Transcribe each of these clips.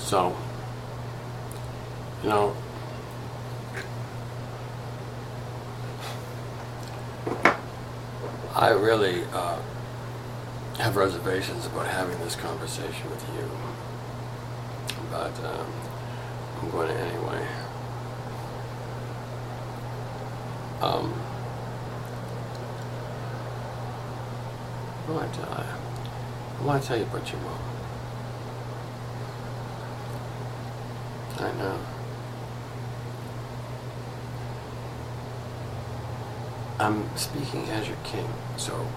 So, you know, I really have reservations about having this conversation with you, but I'm going to anyway. I want to tell you about your mom. I know. I'm speaking as your king, so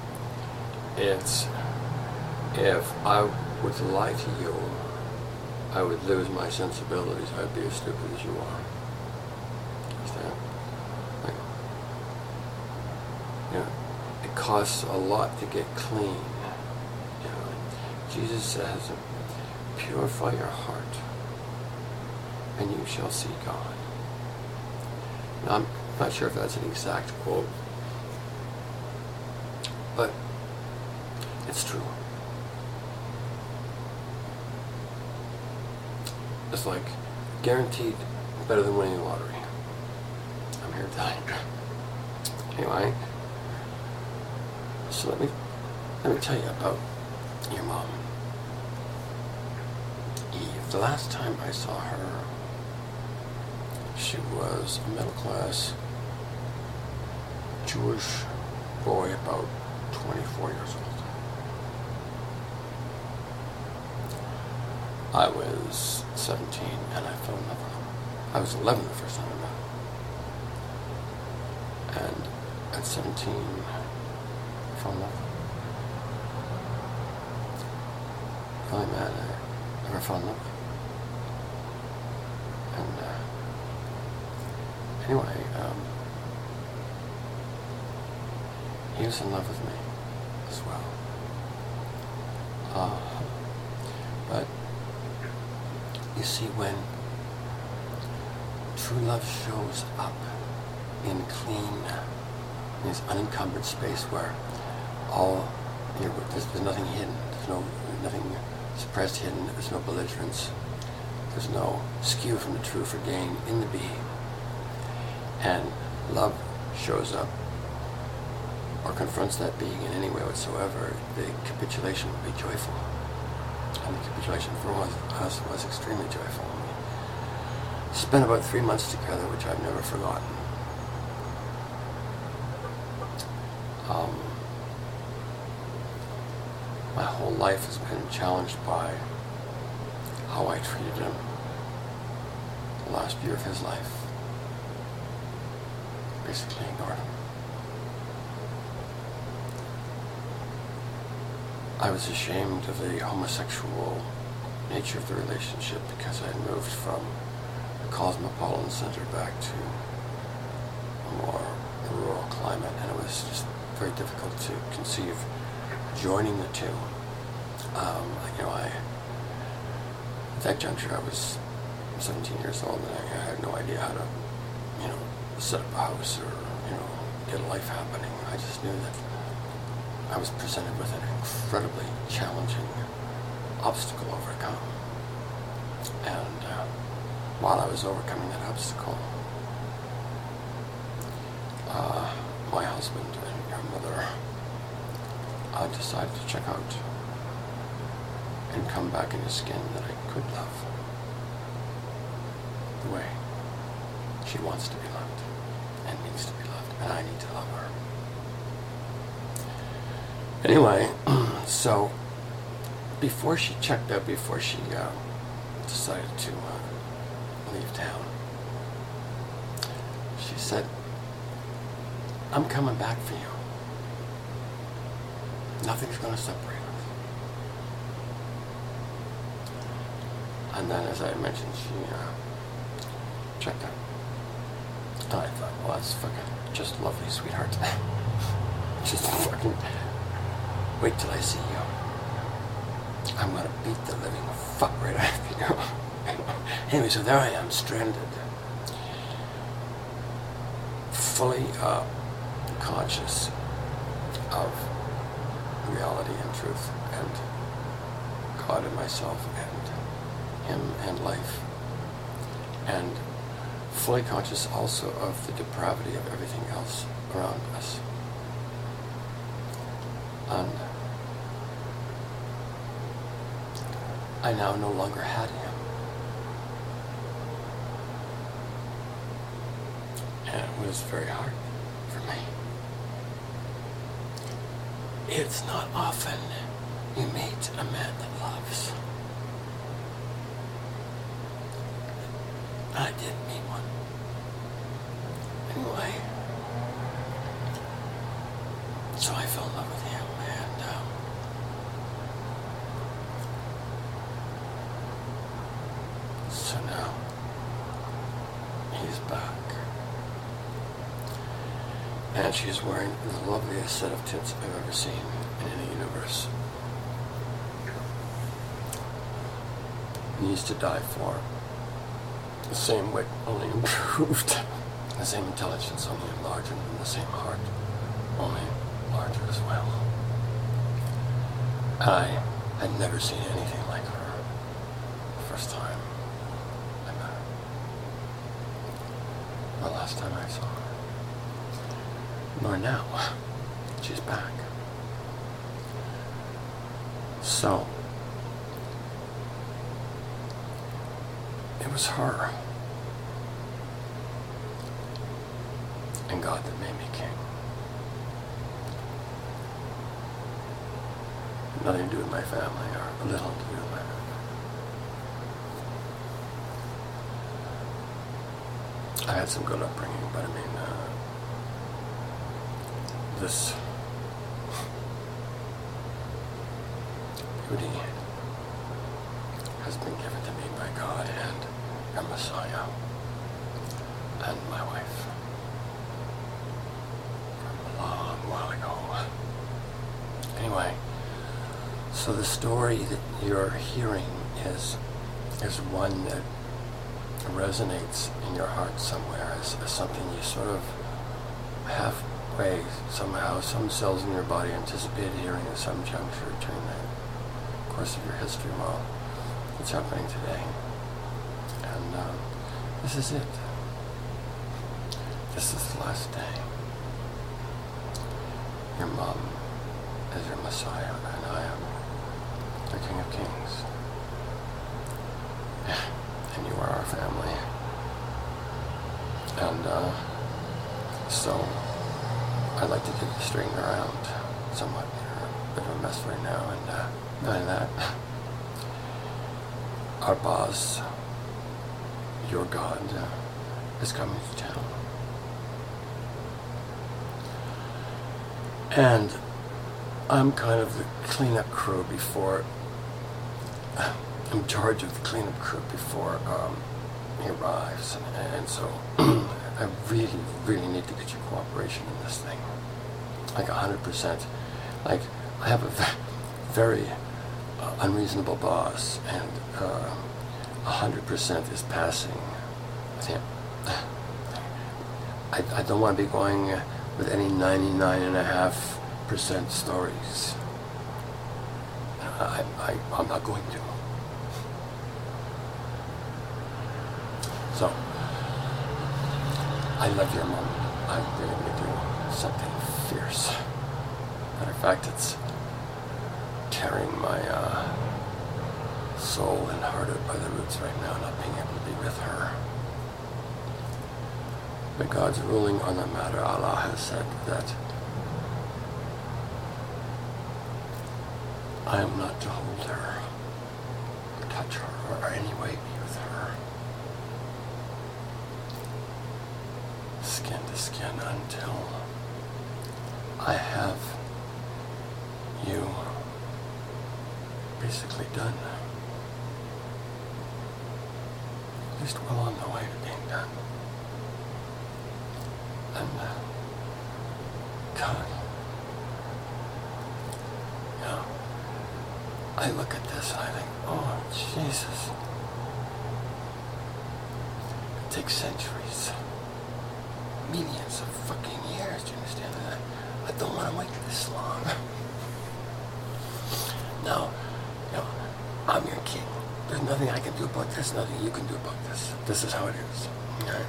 if I were to lie to you, I would lose my sensibilities. I'd be as stupid as you are. Understand? Like, you know, it costs a lot to get clean. You know, Jesus says, "Purify your heart, and you shall see God." Now, I'm not sure if that's an exact quote, but it's true. It's like guaranteed better than winning the lottery. I'm here to tell you. Anyway, so let me tell you about your mom, Eve. The last time I saw her, she was a middle-class Jewish boy about 24 years old. I was 17 and I fell in love with him. I was 11 the first time I met him. And at 17, I fell in love with him. The only man I ever fell in love with. And anyway, he was in love with me as well. But you see, when true love shows up in clean, in this unencumbered space where there's nothing hidden, there's nothing suppressed, hidden, there's no belligerence, there's no skew from the true for gain in the being, and love shows up or confronts that being in any way whatsoever, the capitulation will be joyful. And the capitulation for us was extremely joyful. We spent about 3 months together, which I've never forgotten. My whole life has been challenged by how I treated him the last year of his life. Basically ignored him. I was ashamed of the homosexual nature of the relationship because I had moved from a cosmopolitan center back to a more rural climate, and it was just very difficult to conceive joining the two. At that juncture, I was 17 years old, and I had no idea how to, set up a house or, get a life happening. I just knew that I was presented with an incredibly challenging obstacle to overcome. And while I was overcoming that obstacle, my husband and your mother decided to check out and come back in a skin that I could love the way she wants to be loved and needs to be loved, and I need to love her. Anyway, so before she checked out, before she decided to leave town, she said, "I'm coming back for you. Nothing's going to separate us." And then, as I mentioned, she checked out. And I thought, well, that's fucking just lovely, sweetheart. Just fucking wait till I see you. I'm going to beat the living fuck right out of you. Anyway, so there I am, stranded. Fully conscious of reality and truth and God and myself and him and life, and fully conscious also of the depravity of everything else around us. And I now no longer had him. And it was very hard for me. It's not often you meet a man that loves. I did meet one. Anyway, so I fell in love with him, and so now he's back. And she's wearing the loveliest set of tits I've ever seen in any universe. Needs to die for. The same wit, only improved. The same intelligence, only enlarged, and the same heart, only larger as well. I had never seen anything like her the first time I met her. The last time I saw her. Nor now. She's back. So, it was her and God that made me king. Nothing to do with my family, or little to do with my family. I had some good upbringing, but I mean, this beauty has been given to me by God and your Messiah and my wife from a long while ago. Anyway, so the story that you're hearing is one that resonates in your heart somewhere as something you sort of halfway somehow, some cells in your body anticipated hearing at some juncture during the course of your history. Well, it's happening today. And this is it. This is the last day. Your mom is your Messiah, and I am the King of Kings. And you are our family. And so I'd like to get you straightened around somewhat. You're a bit of a mess right now, and not only that, our boss, your God, is coming to town. And I'm kind of the cleanup crew before, I'm in charge of the cleanup crew before he arrives. And so I really, really need to get your cooperation in this thing. Like 100%. Like, I have a very unreasonable boss, and 100% is passing with him. I don't want to be going with any 99.5% stories. I'm not going to. So, I love your mom. I'm really going to do something fierce. Matter of fact, it's tearing my soul and heart out by the roots right now, not being able to be with her. But God's ruling on the matter. Allah has said that I am not to hold her, or touch her, or any way be with her. Skin to skin until I have you basically done. At least well on the way to being done. And God, you know, I look at this and I think, oh Jesus, it takes centuries, millions of fucking years. Do you understand that? I don't want to wait this long. Now, you know, I'm your king. there's nothing I can do about this, nothing you can do about this. This is how it is. Okay?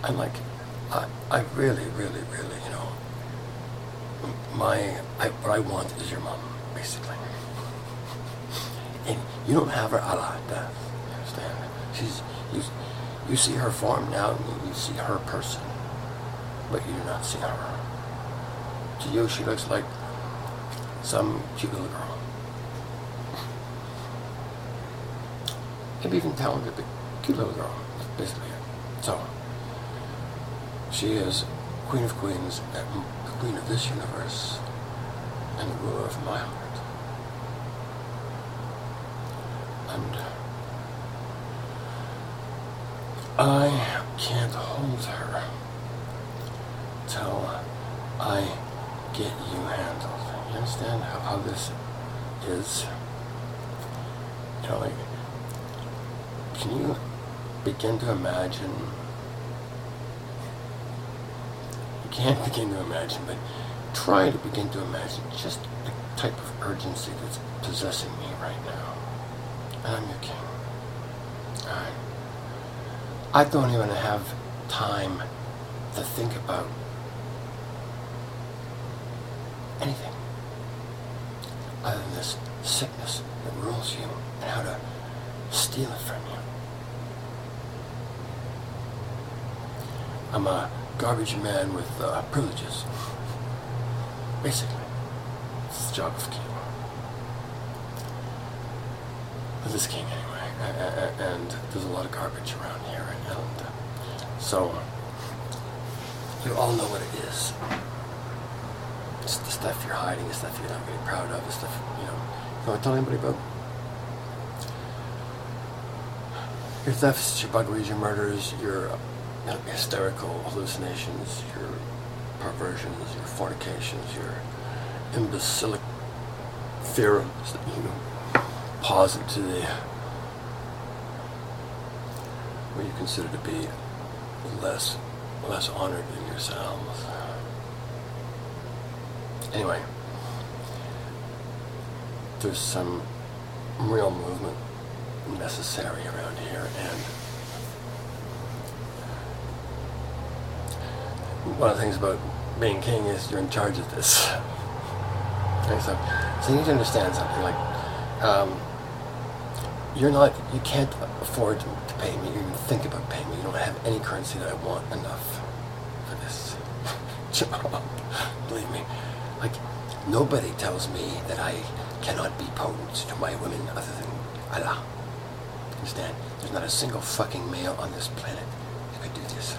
And like, I really, really, really, you know, what I want is your mom, basically. And you don't have her a la death, you understand? You see her form now, and you see her person, but you do not see her. To you, she looks like some cute little girl. Maybe even talented, but cute little girl. That's basically it. So, she is Queen of Queens, and the Queen of this universe, and the ruler of my heart. And I can't hold her till I get you handled. You understand how this is? You know, like, can you begin to imagine? You can't begin to imagine, but try to begin to imagine just the type of urgency that's possessing me right now. And I'm your king. Alright? I don't even have time to think about anything other than this sickness that rules you and how to steal it from you. I'm a garbage man with privileges. Basically. It's the job of king. Of this king, anyway. And there's a lot of garbage around here, and so you all know what it is. It's the stuff you're hiding, the stuff you're not really proud of, the stuff, you don't tell anybody about. Your thefts, your buggeries, your murders, your hysterical hallucinations, your perversions, your fornications, your imbecilic theorems that you posit to the what you consider to be less honored than yourselves. Anyway, there's some real movement necessary around here, and one of the things about being king is you're in charge of this. Okay, so you need to understand something, like, you can't afford to pay me, or even think about paying me. You don't have any currency that I want enough for this job. Believe me. Like, nobody tells me that I cannot be potent to my women other than Allah. Understand? There's not a single fucking male on this planet that could do this.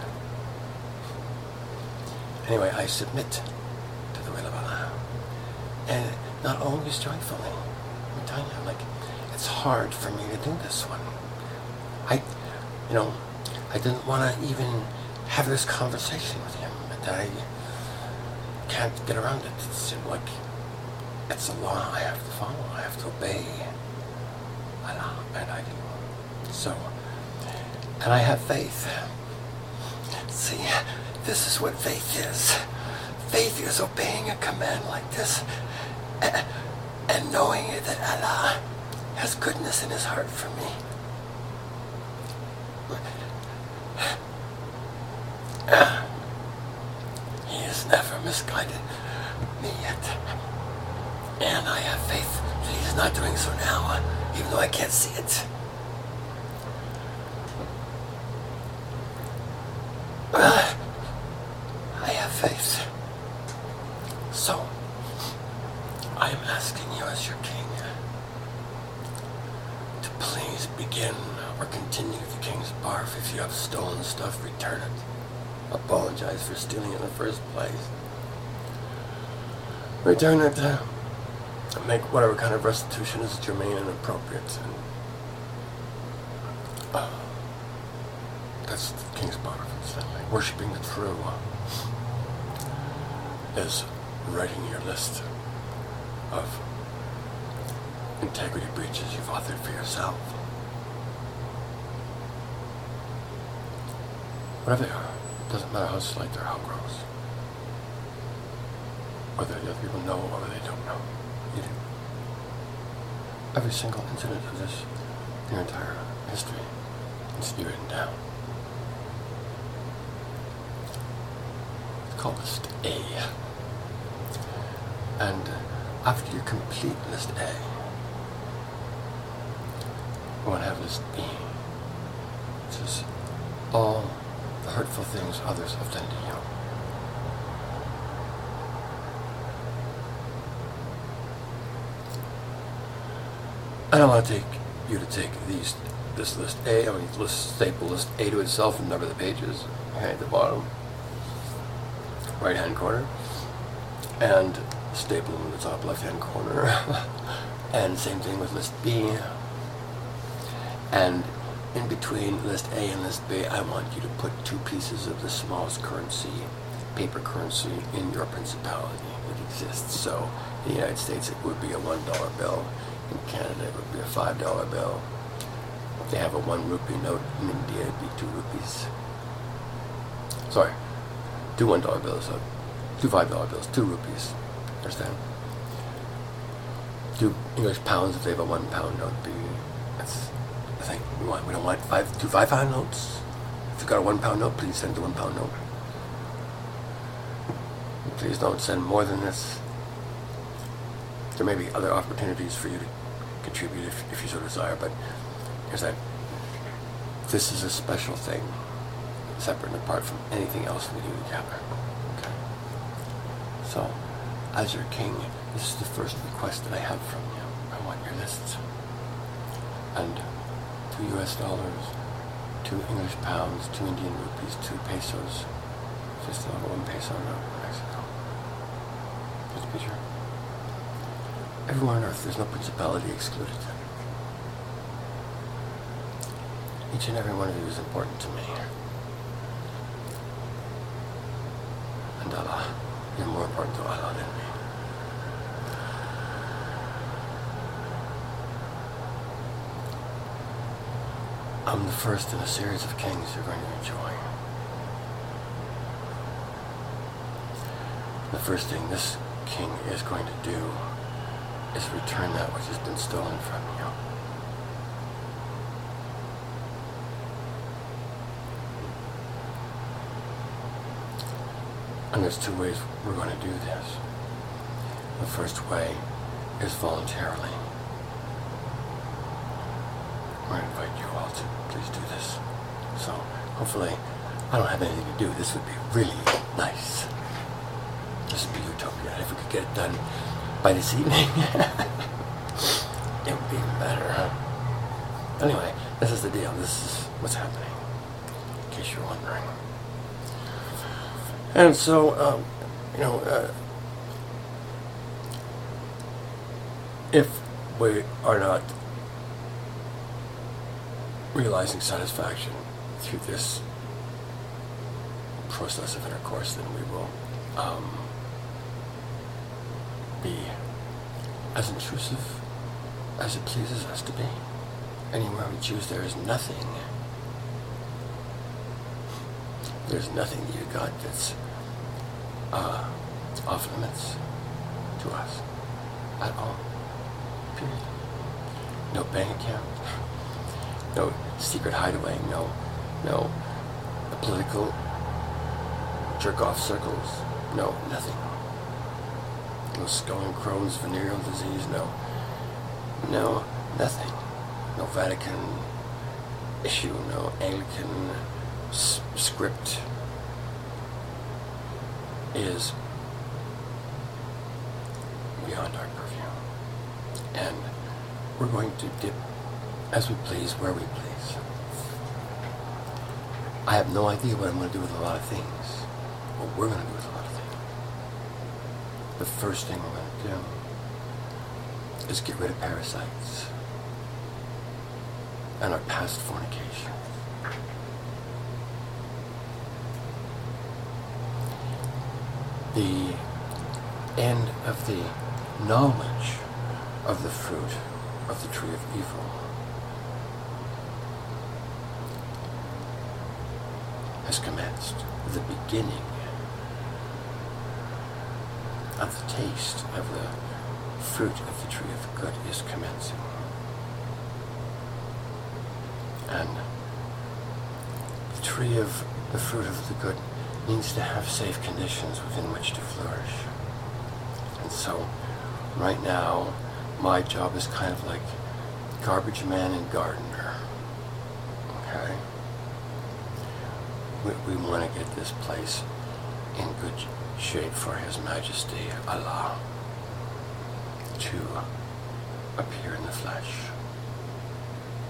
Anyway, I submit to the will of Allah. And not always joyfully. I'm telling you, like, it's hard for me to do this one. I didn't want to even have this conversation with him, but I can't get around it. It's like, it's a law I have to follow. I have to obey Allah, and I do. So, and I have faith. See, this is what faith is. Faith is obeying a command like this, and knowing that Allah has goodness in his heart for me. He has never misguided me yet. And I have faith that he's not doing so now, even though I can't see it. I have faith. So, I am asking you as your king to please begin or continue the king's barf. If you have stolen stuff, return it. Apologize for stealing it in the first place. Return it. Make whatever kind of restitution is germane and appropriate. And, that's the king's barf. It's like worshipping the true is writing your list of integrity breaches you've authored for yourself. Whatever they are, doesn't matter how slight or how gross. Whether the other people know or whether they don't know. You do. every single incident of this, your entire history, needs to be written down. It's called list A. And after you complete list A, you want to have list B, which is all the hurtful things others have done to you. And I want to take you to take this list A, staple list A to itself and number the pages, okay, at the bottom, right-hand corner, and staple them in the top left-hand corner. And same thing with list B. And in between list A and list B, I want you to put 2 pieces of the smallest currency, paper currency, in your principality that exists. So in the United States, it would be a $1 bill. In Canada, it would be a $5 bill. If they have a 1 rupee note in India, it'd be 2 rupees. Sorry, 2 $1 bills, 2 $5 bills, 2 rupees. Understand? 2 English pounds if they have a £1 note. That's the thing. We don't want 2 5-pound notes. If you've got a £1 note, please send the £1 note. Please don't send more than this. There may be other opportunities for you to contribute if you so desire, but here's that. This is a special thing, separate and apart from anything else we do together. Okay. So, as your king, this is the first request that I have from you. I want your lists. And 2 US dollars, 2 English pounds, 2 Indian rupees, 2 pesos. Just another 1 peso note from Mexico. Here's a picture. Everywhere on earth, there's no principality excluded. Each and every one of you is important to me. And Allah, you're more important to Allah than me. I'm the first in a series of kings you're going to enjoy. The first thing this king is going to do is return that which has been stolen from you. And there's 2 ways we're going to do this. The first way is voluntarily. I invite you all to please do this. So, hopefully, I don't have anything to do. This would be really nice. This would be utopia. If we could get it done by this evening, it would be even better, huh? Anyway, this is the deal. This is what's happening, in case you're wondering. And so, if we are not realizing satisfaction through this process of intercourse, then we will be as intrusive as it pleases us to be. Anywhere we choose, there is nothing. There's nothing that you got that's off limits to us at all. Period. No bank account. No secret hideaway. No political jerk-off circles. No, nothing. No skull and Crohn's venereal disease. No, nothing. No Vatican issue. No Anglican script is beyond our purview. And we're going to dip as we please, where we please. I have no idea what I'm going to do with a lot of things. What we're going to do with a lot of things. The first thing we're going to do is get rid of parasites and our past fornication. The end of the knowledge of the fruit of the tree of evil has commenced. The beginning of the taste of the fruit of the tree of good is commencing. And the tree of the fruit of the good needs to have safe conditions within which to flourish. And so, right now, my job is kind of like garbage man and gardener. Okay? We want to get this place in good shape for His Majesty Allah to appear in the flesh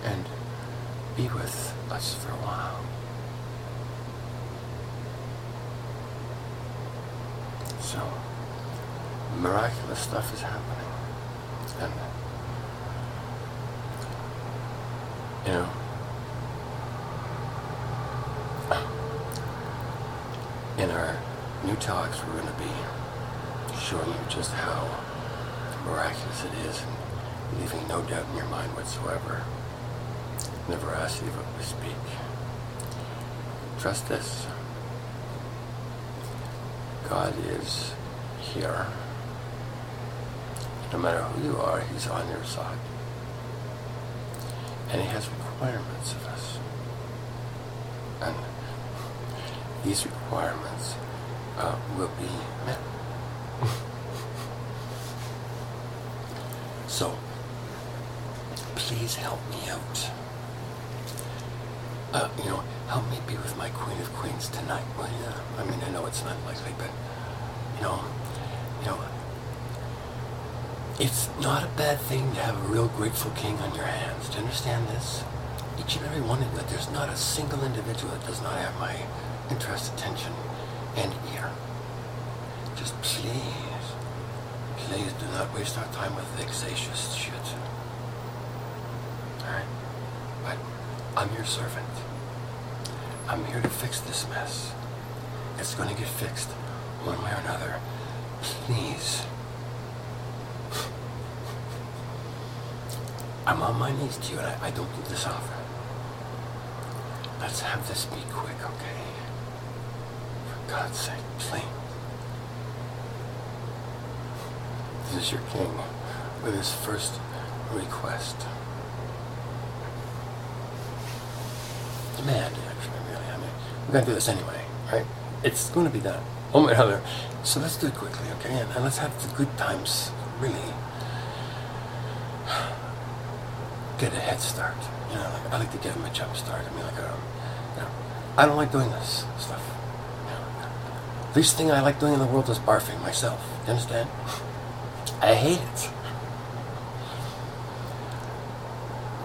and be with us for a while. So, miraculous stuff is happening. And, you know, in our new talks, we're going to be showing you just how miraculous it is and leaving no doubt in your mind whatsoever. The veracity of what we speak. Trust this. God is here. No matter who you are, He's on your side. And He has requirements of us. And these requirements will be met. So, please help me out. Help me be with my Queen of Queens tonight, will you? I mean, I know it's not likely, but, it's not a bad thing to have a real grateful king on your hands. Do you understand this? Each and every one of you, there's not a single individual that does not have my interest, attention, and ear. Just please do not waste our time with vexatious shit. Alright? But I'm your servant. I'm here to fix this mess. It's going to get fixed one way or another. Please. I'm on my knees to you, and I don't do this often. Let's have this be quick, okay? For God's sake, please. This is your king with his first request. Demand, actually, really. I mean, we're going to do this anyway, right? It's going to be done, one way or another. So let's do it quickly, okay? And let's have the good times really get a head start. I like to give him a jump start. I mean, I don't like doing this stuff. The least thing I like doing in the world is barfing myself. You understand? I hate it.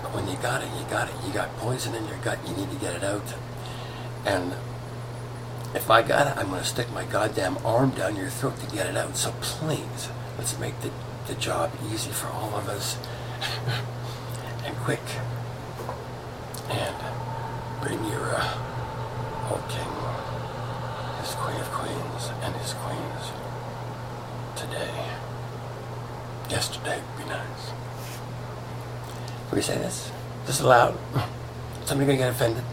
But when you got it, you got it. You got poison in your gut, you need to get it out. And if I got it, I'm going to stick my goddamn arm down your throat to get it out. So please, let's make the job easy for all of us. And quick. And bring your old king, his Queen of Queens, and his queens today. Yesterday would be nice. Can we say this? This is loud. Somebody gonna get offended?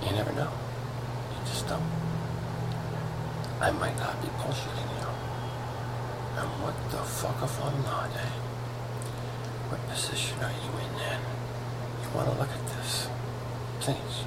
You never know. You just don't. I might not be bullshitting you. And what the fuck if I'm not, eh? What position are you in then? You wanna look at this? Please.